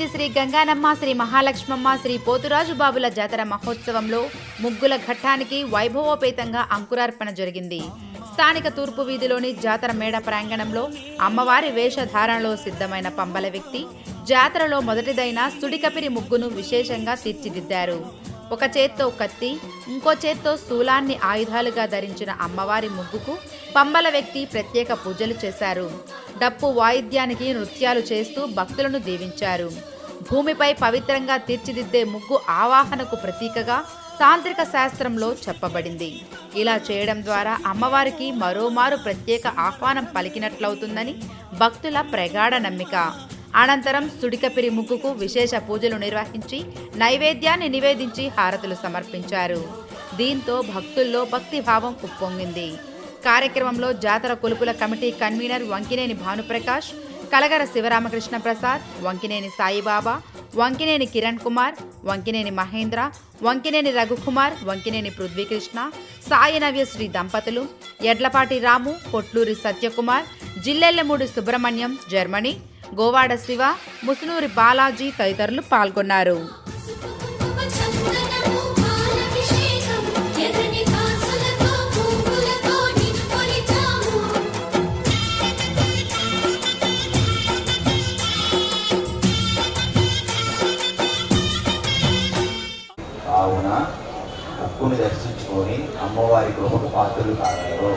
తిరుపతి శ్రీ గంగానమ్మ, శ్రీ మహాలక్ష్మమ్మ, శ్రీ పోతురాజు బాబుల జాతర మహోత్సవంలో ముగ్గుల ఘట్టానికి వైభవోపేతంగా అంకురార్పణ జరిగింది. స్థానిక తూర్పు వీధిలోని జాతర మేడ ప్రాంగణంలో అమ్మవారి వేషధారణలో సిద్ధమైన పంబల వ్యక్తి జాతరలో మొదటిదైన సుడికపిరి ముగ్గును విశేషంగా తీర్చిదిద్దారు. ఒక చేత్తో కత్తి, ఇంకో చేత్తో స్థూలాన్ని ఆయుధాలుగా ధరించిన అమ్మవారి ముగ్గుకు పంబల వ్యక్తి ప్రత్యేక పూజలు చేశారు. డప్పు వాయిద్యానికి నృత్యాలు చేస్తూ భక్తులను దీవించారు. భూమిపై పవిత్రంగా తీర్చిదిద్దే ముగ్గు ఆవాహనకు ప్రతీకగా తాంత్రిక శాస్త్రంలో చెప్పబడింది. ఇలా చేయడం ద్వారా అమ్మవారికి మరోమారు ప్రత్యేక ఆహ్వానం పలికినట్లవుతుందని భక్తుల ప్రగాఢ నమ్మిక. అనంతరం సుడికపిరి ముగ్గుకు విశేష పూజలు నిర్వహించి నైవేద్యాన్ని నివేదించి హారతులు సమర్పించారు. దీంతో భక్తుల్లో భక్తిభావం ఉప్పొంగింది. కార్యక్రమంలో జాతర కొలుపుల కమిటీ కన్వీనర్ వంకినేని భానుప్రకాష్, కలగర శివరామకృష్ణ ప్రసాద్, వంకినేని సాయిబాబా, వంకినేని కిరణ్ కుమార్, వంకినేని మహేంద్ర, వంకినేని రఘుకుమార్, వంకినేని పృథ్వీకృష్ణ, సాయి నవ్యశ్రీ దంపతులు, ఎడ్లపాటి రాము, పొట్లూరి సత్యకుమార్, జిల్లెళ్లమూడి సుబ్రహ్మణ్యం, జర్మనీ, గోవాడ శివ, ముసునూరి బాలాజీ తదితరులు పాల్గొన్నారు. కావున ముక్కుని దర్శించుకొని అమ్మవారి కృపకు పాత్రలు కాగలరు.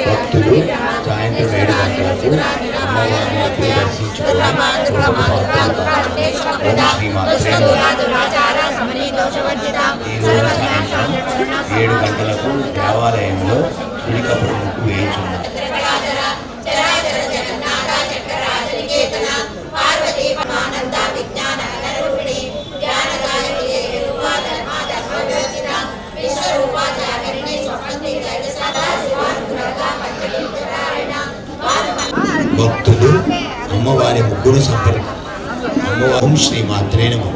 భక్తులు సాయంత్రం 7 గంటలకు అమ్మవారిని దర్శించుకొని సాయంత్రం 7 గంటలకు దేవాలయంలో సుడికపురి ముగ్గు వేయించున్నారు. భక్తులు అమ్మవారి ముగ్గురు అమ్మవారు శ్రీ మాత్రే నమః.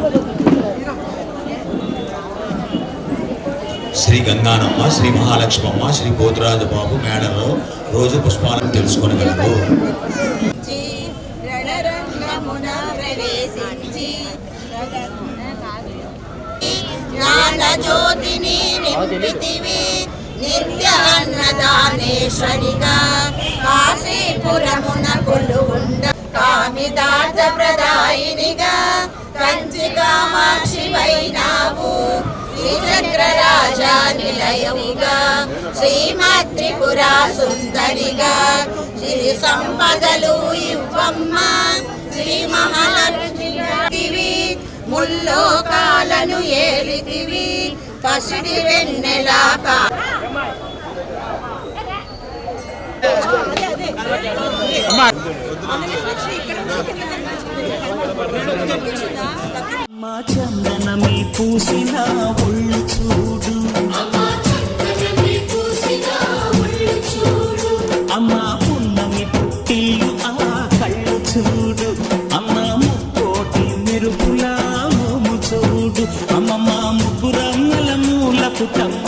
శ్రీ గంగానమ్మ, శ్రీ మహాలక్ష్మమ్మ, శ్రీ పోతురాజు బాబు మేడలో రోజు పుష్పాలను తెలుసుకొనగలరు. నిత్య అన్నదానేశ్వరిగా కాశీపురమున కొలువుండ కామిదార్థ ప్రదాయినిగా కంచి కామాక్షి వైనావు శ్రీచక్రరాజా నిలయముగా శ్రీమద్ త్రిపురా సుందరిగా శ్రీ సంపదలు ఇవ్వమ్మ శ్రీ మహాలక్ష్మి ముల్లోకాలను ఏలితివి పసిడి వెన్నెలా మా చందనమి పూసిన ఒళ్ళు చూడు, అమ్మా పున్నమి పుట్టిల్లు ఆ కళ్ళు చూడు, అమ్మ ముక్కోటి మెరుపుల మోము చూడు, అమ్మమ్మ ముగ్గురమ్మల మూలకు తమ్మ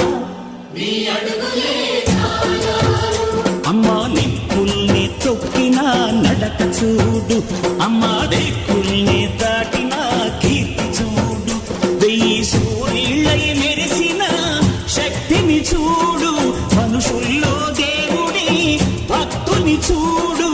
అమ్మా నిప్పుల్ని తొక్కిన నడక చూడు, అమ్మా దిక్కుల్ని దాటిన కీర్తి చూడు, 1000 సూర్యులై మెరిసిన శక్తిని చూడు, మనుషుల్లో దేవుడి భక్తుని చూడు.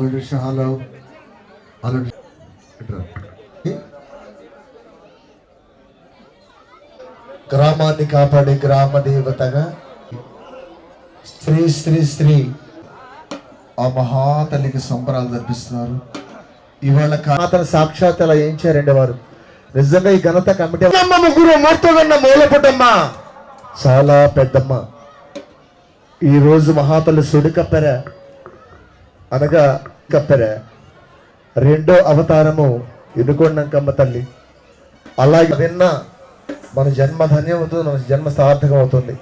Hello hello. గ్రామాన్ని కాపాడే గ్రామ దేవతగా స్త్రీ స్త్రీ స్త్రీ ఆ మహాతల్లికి సంబరాలు జరిపిస్తున్నారు. ఇవాళ అతను సాక్షాత్ అలా ఏం చేయారండి వారు. నిజంగా ఈ ఘనత కమిటీ ముగ్గురు మూర్తగన్న మూలపుటమ్మ చాలా పెద్దమ్మ. ఈరోజు మహాతల్లి సుడి కప్పెర అనగా కప్పెర రెండో అవతారము ఇనుకొండంకమ్మ తల్లి. అలాగే విన్న మన జన్మ ధన్యం అవుతుంది, మన జన్మ సార్థకం అవుతుంది.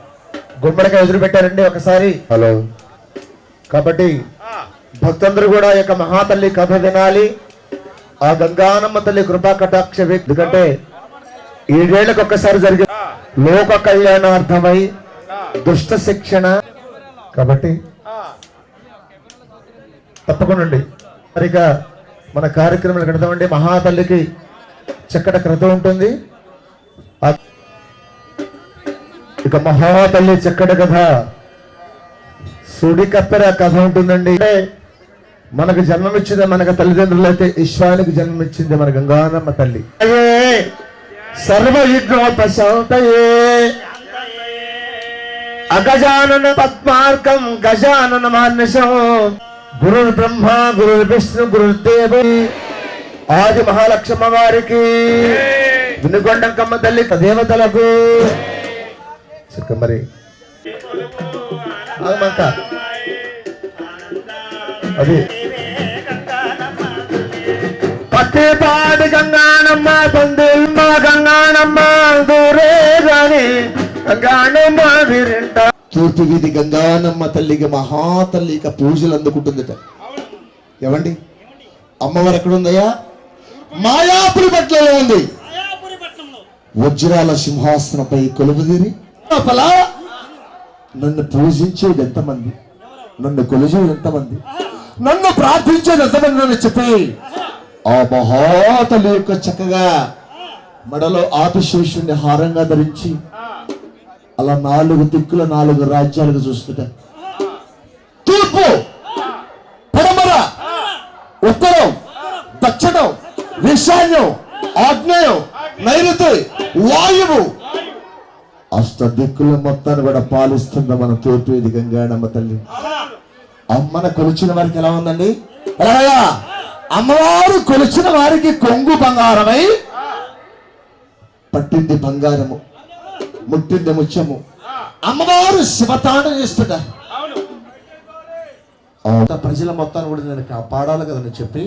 గుమ్మడికాయ ఎదురు పెట్టారండి ఒకసారి. హలో. కాబట్టి భక్తులందరూ కూడా ఈ యొక్క మహాతల్లి కథ వినాలి. ఆ గంగానమ్మ తల్లి కృపా కటాక్ష. ఎందుకంటే 7 ఏళ్లకు ఒక్కసారి జరిగే లోక కళ్యాణార్థమై దుష్ట శిక్షణ. కాబట్టి తప్పకుండా సరిగా మన కార్యక్రమాలు కడతామండి. మహాతల్లికి చక్కటి క్రతం ఉంటుంది. ఇక మహాతల్లి చక్కటి కథ సుడి కప్పెర కథ ఉంటుందండి. మనకు జన్మమిచ్చింది మనకు తల్లిదండ్రులు అయితే విశ్వానికి జన్మమిచ్చింది మన గంగానమ్మ తల్లి. సర్వయుగ్నోపశాంతయే అగజానన పద్మార్కం గజానన మాన్యసం గురుర్ బ్రహ్మ గురుర్ విష్ణు గురుర్దేవ ఆది మహాలక్ష్మ వారికి వినుకొండంకమ్మ తల్లి దేవతలకు మరి అది పట్టేపాటి గంగానమ్మ పొందిమ్మ గంగానమ్మ దూరే గాని గంగానమ్మ వీరింట. తూర్పు వీధి గంగానమ్మ తల్లికి మహాతల్లిక పూజలు అందుకుంటుందట. ఏమండి అమ్మవారు ఎక్కడుందయ్యా? మాయాపురి పట్లలో ఉంది. వజ్రాల సింహాసనపై కొలువుదీరి నన్ను పూజించేది ఎంతమంది, నన్ను కొలిచేది ఎంతమంది, నన్ను ప్రార్థించేది ఎంతమంది అని చెప్పి ఆ మహాతల్లి యొక్క చక్కగా మెడలో ఆదిశేషుని హారంగా ధరించి అలా 4 దిక్కుల 4 రాజ్యాలకు చూస్తుంటా. తూర్పు, పడమర, ఉత్తరం, దక్షిణం, ఈశాన్యం, ఆగ్నేయం, నైరుతి, వాయువు అష్ట దిక్కుల మొత్తాన్ని కూడా పాలిస్తుంది మన తూర్పు ఇది గంగానమ్మ తల్లి. అమ్మను కొలిచిన వారికి ఎలా ఉందండి? అలాగా అమ్మవారు కొలిచిన వారికి కొంగు బంగారమై పట్టింది బంగారము, ముట్టింది ముత్యము. అమ్మవారు శివతాండ చేస్తుంటారు. ప్రజల మొత్తాన్ని కూడా నేను కాపాడాలి కదని చెప్పి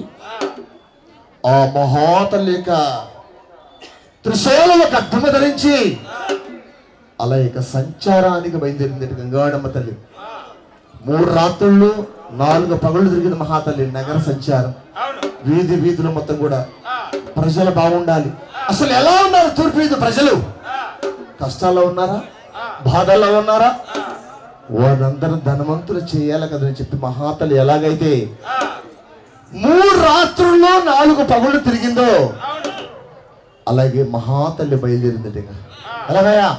ఆ మహాతల్లి యొక్క త్రిశూలం అర్థమ ధరించి అలా ఇక సంచారానికి బయలుదేరింది గంగానమ్మ తల్లి. 3 రాత్రులు 4 పగళ్ళు తిరిగిన మహాతల్లి నగర సంచారం. వీధి వీధులు మొత్తం కూడా ప్రజలు బాగుండాలి. అసలు ఎలా ఉన్నారు తూర్పు వీధి ప్రజలు? కష్టాల్లో ఉన్నారా? బాధల్లో ఉన్నారా? వారందరూ ధనవంతులు చేయాలి కదని చెప్పి మహాతల్లి ఎలాగైతే 3 రాత్రుల్లో 4 పగళ్ళు తిరిగిందో అలాగే మహాతల్లి బయలుదేరింది. ఎలాగయ్యా?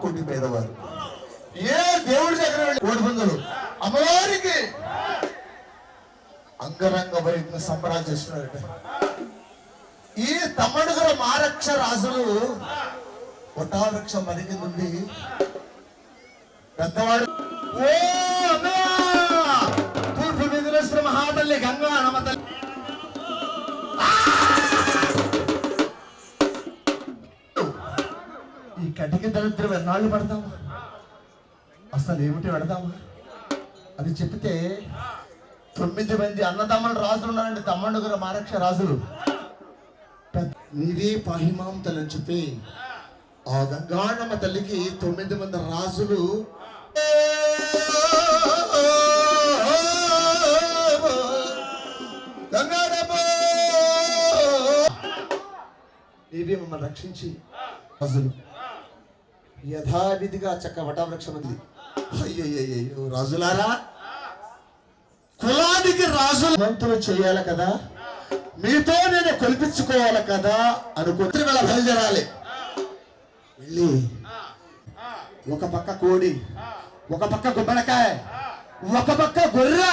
కోటి పేదవారు. ఏ దేవుడి దగ్గర వెళ్ళి కోడి పందులు అమ్మవారికి అంగరంగ వైద్య సంబరాలు చేస్తున్నారట. ఈ తమ్ముడుగల మారక్ష రాజులు వటావృక్ష మరికి నుండి పెద్దవాడు ఓ తూర్పు విధులేశ్వర మహాతల్లి గంగా నమతల్లి ఈ కటిక దరిద్రం ఎన్నాళ్ళు పడతాము, అసలు ఏమిటి పెడతాము అని చెప్తే 9 మంది అన్నదమ్ముల రాజులు ఉన్నారండి. తమ్ముడుగురు మారక్ష రాజులు. నీవే పాహిమాం తల్లి అని చెప్పి ఆ గంగానమ్మ తల్లికి 9 మంది రాజులు నీవే మమ్మల్ని రక్షించి రాజులు యథావిధిగా చక్క వటవృక్షం ఉంది. అయ్యో రాజులారా, కులానికి రాజులు మంతులు చేయాలి కదా, మీతో నేను కొలిపించుకోవాలి కదా అనుకుంటే వేళ బయలుదేరాలి. వెళ్ళి ఒక పక్క కోడి, ఒక పక్క గుమ్మడికాయ, ఒక పక్క గొర్రె.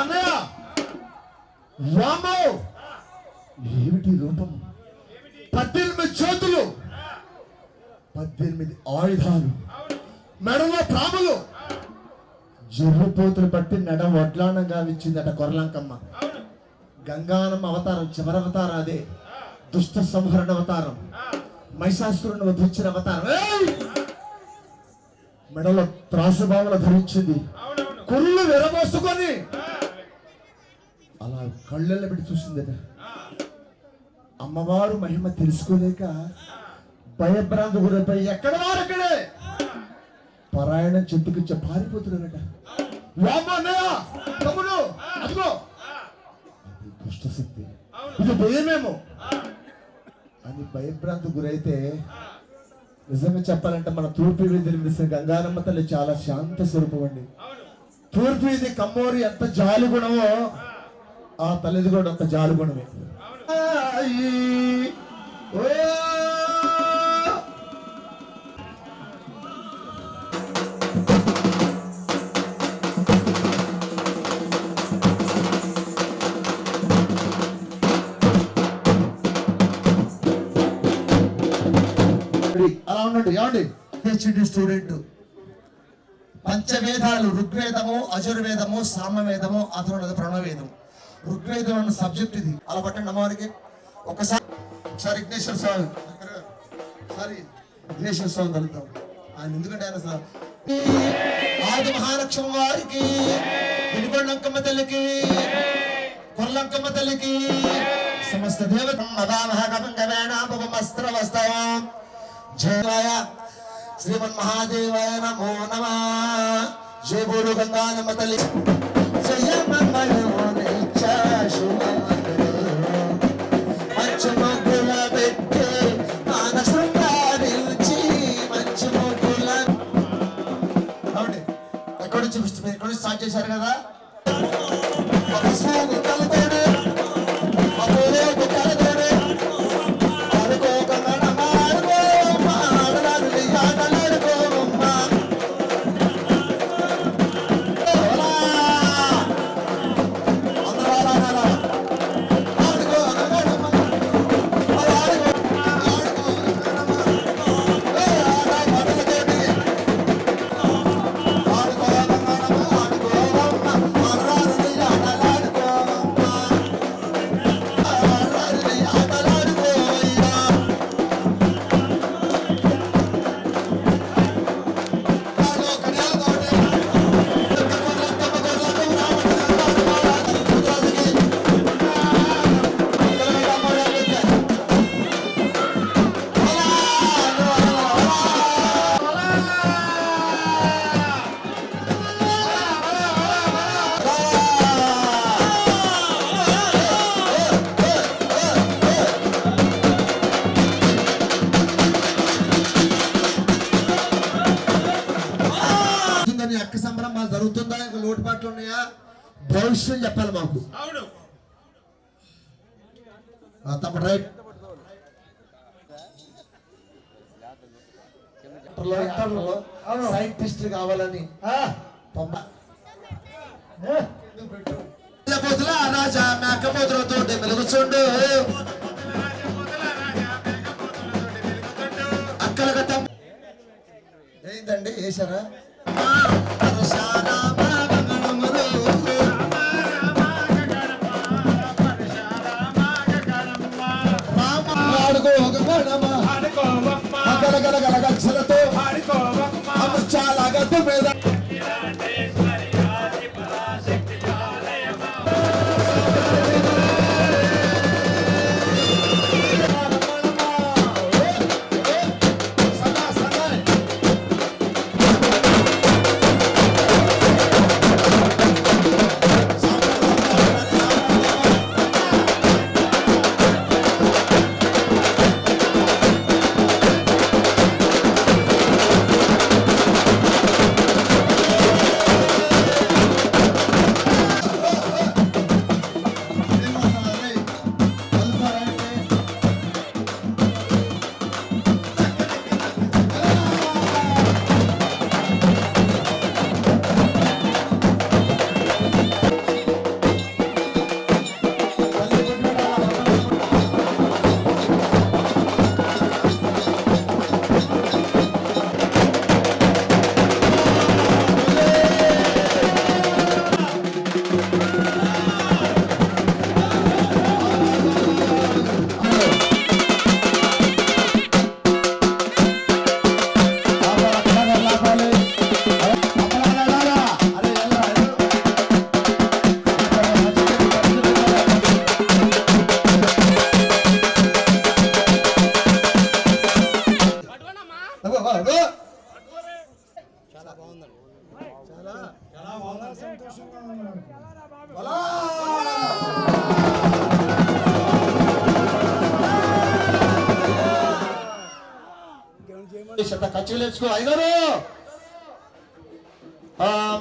అన్నయ్య రామో, ఏమిటి రూపం? 18 చేతులు, 18 ఆయుధాలు, మెడలో ప్రాములు, జర్రుపోతులు పట్టి నడ వడ్లానంగా ఇచ్చిందట కొరలంకమ్మ. గంగానమ్మ అవతారం చివరి అవతారం అదే. దుష్ట సంహరణ అవతారం, మహిషాసురుని వధించిన అవతారం. మెడలో త్రాసుభావన ధరించింది, కుళ్ళు విరబోసుకొని అలా కళ్ళెళ్ళ పెట్టి చూసిందట. అమ్మవారు మహిమ తెలుసుకోలేక భయభ్రాంతి గురైపోయి ఎక్కడ వారు అక్కడే పరాయణం చెట్టుకిచ్చే పారిపోతున్నారట. తమ్ముడు అదిగో, అది దుష్టశక్తి, ఇది భయమేమో అని భయభ్రాంతి గురైతే, నిజంగా చెప్పాలంటే మన తూర్పు వీధి నిర్మిస్తున్న గంగానమ్మ తల్లి చాలా శాంత స్వరూపం అండి. తూర్పు వీధి కమ్మోరి ఎంత జాలి గుణమో ఆ తల్లిది కూడా అంత జాలి గుణమే. అలా ఉండండి. ఏమండి, పిహెచ్డి స్టూడెంట్ పంచవేదాలు ఋగ్వేదము, అజుర్వేదము, సామవేదము, అథర్వవేదము, ప్రణవేదం. ఋగ్వేదం అన్న సబ్జెక్ట్ ఇది. అలా పట్టండి అమ్మవారికి. ఒకసారి విఘ్నేశ్వర స్వామి, విఘ్నేశ్వర స్వామి కలుగుతాం ఆయన. ఎందుకంటే ఆయన ఆది మహాలక్ష్మి వారికి, విడిగొండంకమ్మ తల్లికి, కొల్లంకమ్మ తల్లికి, సమస్త దేవత జయ శ్రీమన్ మహాదేవాయ నమో నమః. జయ బోలో గంగానమ్మ తల్లి. జయ మంగళం మంచు మొగ్గుల పెట్టి మానసంగారించి మంచు మొగ్గుల. ఎక్కడి నుంచి మీరు ఎక్కడి నుంచి స్టార్ట్ చేశారు కదా. అక్క సంబరం జరుగుతుందా, ఇంకా లోటుపాట్లు ఉన్నాయా, భవిష్యం చెప్పాలి మాకు. తప్ప రైట్ డాక్టర్లు సైంటిస్ట్ కావాలని పంప పోతుల రాజా మేకపోతులతో మెలుగుచుండు అక్కల గట్ట ఏంటండి వేసారా గలగలగలగలతో చాలా గద్ద మీద ఖర్చులేసుకో అయ్యారు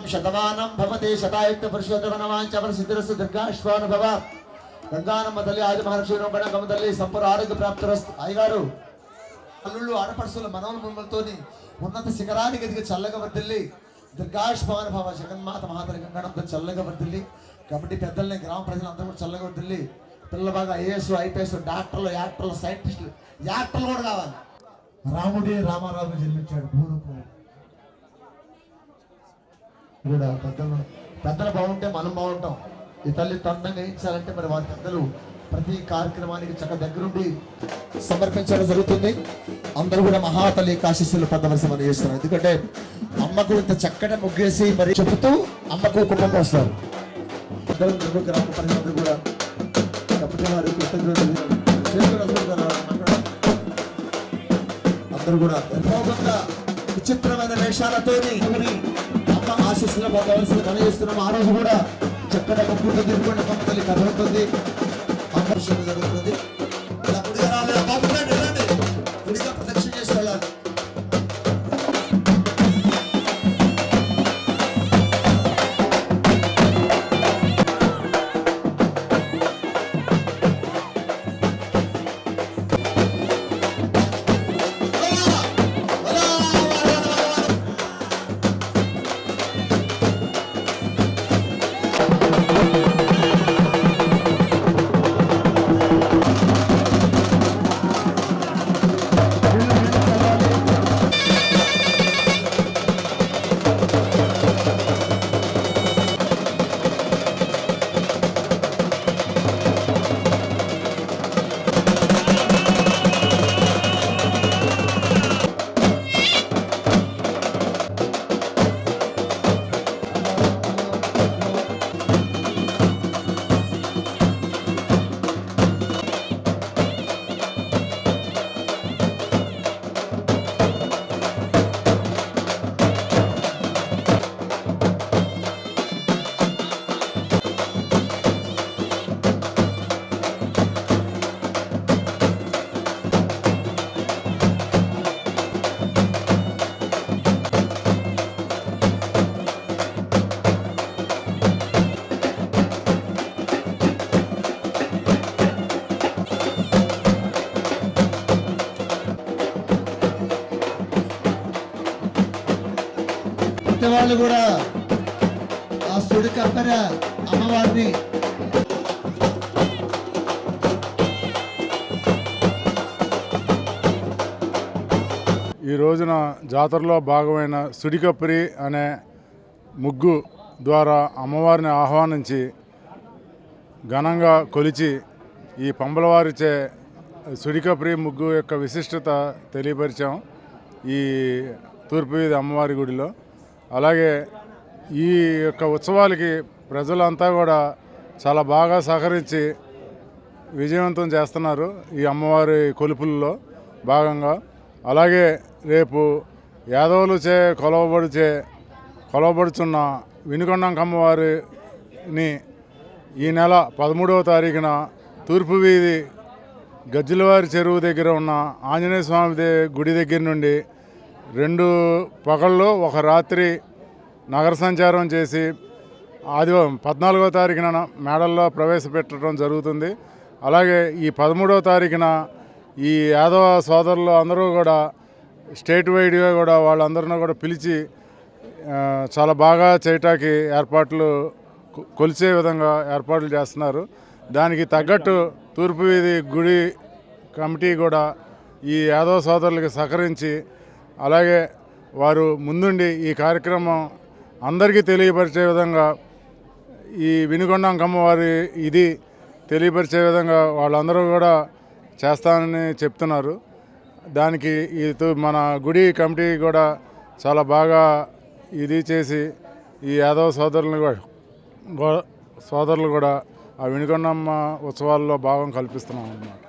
శతమానం భవతే శతాయుక్త పురుషోత్తమనవాంచవర సిద్ధిరస్తు దీర్ఘాశ్వానుభవ గంగానమ్మ తల్లి ఆది మహర్షి గణగమ్మ తల్లి సంపూర్ణ ఆరోగ్య ప్రాప్తిరస్తు అయ్యగారు అల్లుళ్ళు ఆడపడుసుల మనవల బొమ్మలతోని ఉన్నత శిఖరానికి ఎదిగి చల్లగా వర్దిల్లి దీర్ఘాశ్వానుభవ జగన్మాత మహాతల్లి గంగానమ్మ చల్లగా వర్దిల్లి కాబట్టి పెద్దల్ని గ్రామ ప్రజలందరూ కూడా చల్లగా వర్దిల్లి పిల్లలు బాగా ఐఏఎస్ ఐపీఎస్ డాక్టర్లు యాక్టర్లు సైంటిస్టులు యాక్టర్లు కూడా కావాలి రాముడే రామారావు జన్మించాడు పూర్వపు కూడా పెద్దలు బాగుంటే మనం బాగుంటాం ఈ తల్లి తొండంగా ఇచ్చారంటే మరి వారి పెద్దలు ప్రతి కార్యక్రమానికి చక్క దగ్గరుండి సమర్పించడం జరుగుతుంది అందరూ కూడా మహాతల్లి ఆశీస్సులు పొందవలసి మనం చేస్తున్నాం ఎందుకంటే అమ్మకు ఇంత చక్కటి ముగ్గేసి మరి చెబుతూ అమ్మకు కుటుంబం వస్తారు గ్రామ ప్రజలందరూ కూడా వారి అందరూ కూడా ఎంతో విచిత్రమైన వేషాలతోని అమ్మ ఆశీస్సులు పొందవలసిన పని చేస్తున్నాం ఆ రోజు కూడా చక్కగా ముగ్గురు తిరుగుండి అమ్మ తల్లి కథ ఉంటుంది ఆకర్షణ జరుగుతుంది ఇలా గుడిగా ప్రదక్షిణ చేసి వెళ్ళాలి ప్రతి వాళ్ళు కూడా ఆ సుడి కప్పెర అమ్మవారిని ఈ రోజున జాతరలో భాగమైన సుడికప్పిరి అనే ముగ్గు ద్వారా అమ్మవారిని ఆహ్వానించి ఘనంగా కొలిచి ఈ పంబలవారిచే సుడికప్పిరి ముగ్గు యొక్క విశిష్టత తెలియపరిచాం ఈ తూర్పు వీధి అమ్మవారి గుడిలో. అలాగే ఈ యొక్క ఉత్సవాలకి ప్రజలంతా కూడా చాలా బాగా సహకరించి విజయవంతం చేస్తున్నారు ఈ అమ్మవారి కొలుపుల్లో భాగంగా. అలాగే రేపు యాదవులచే కొలవబడుచున్న వినుకొండంక అమ్మవారిని ఈ నెల 13వ తారీఖున తూర్పు వీధి గజ్జలవారి చెరువు దగ్గర ఉన్న ఆంజనేయ స్వామి గుడి దగ్గర నుండి 2 పగళ్ళు 1 రాత్రి నగర సంచారం చేసి ఆదివారం 14వ తారీఖున మేడల్లో ప్రవేశపెట్టడం జరుగుతుంది. అలాగే ఈ 13వ తారీఖున ఈ యాదవ సోదరులు అందరూ కూడా స్టేట్ వైడ్గా కూడా వాళ్ళందరినీ కూడా పిలిచి చాలా బాగా చేయటానికి ఏర్పాట్లు కొలిచే విధంగా ఏర్పాట్లు చేస్తున్నారు. దానికి తగ్గట్టు తూర్పు వీధి గుడి కమిటీ కూడా ఈ యాదవ సోదరులకి సహకరించి అలాగే వారు ముందుండి ఈ కార్యక్రమం అందరికీ తెలియపరిచే విధంగా ఈ వినుకొండంక అమ్మవారి ఇది తెలియపరిచే విధంగా వాళ్ళందరూ కూడా చేస్తానని చెప్తున్నారు. దానికి మన గుడి కమిటీ కూడా చాలా బాగా ఇది చేసి ఈ యాదవ సోదరులు కూడా ఆ వినుకొండమ్మ ఉత్సవాల్లో భాగం కల్పిస్తున్నాం అన్నమాట.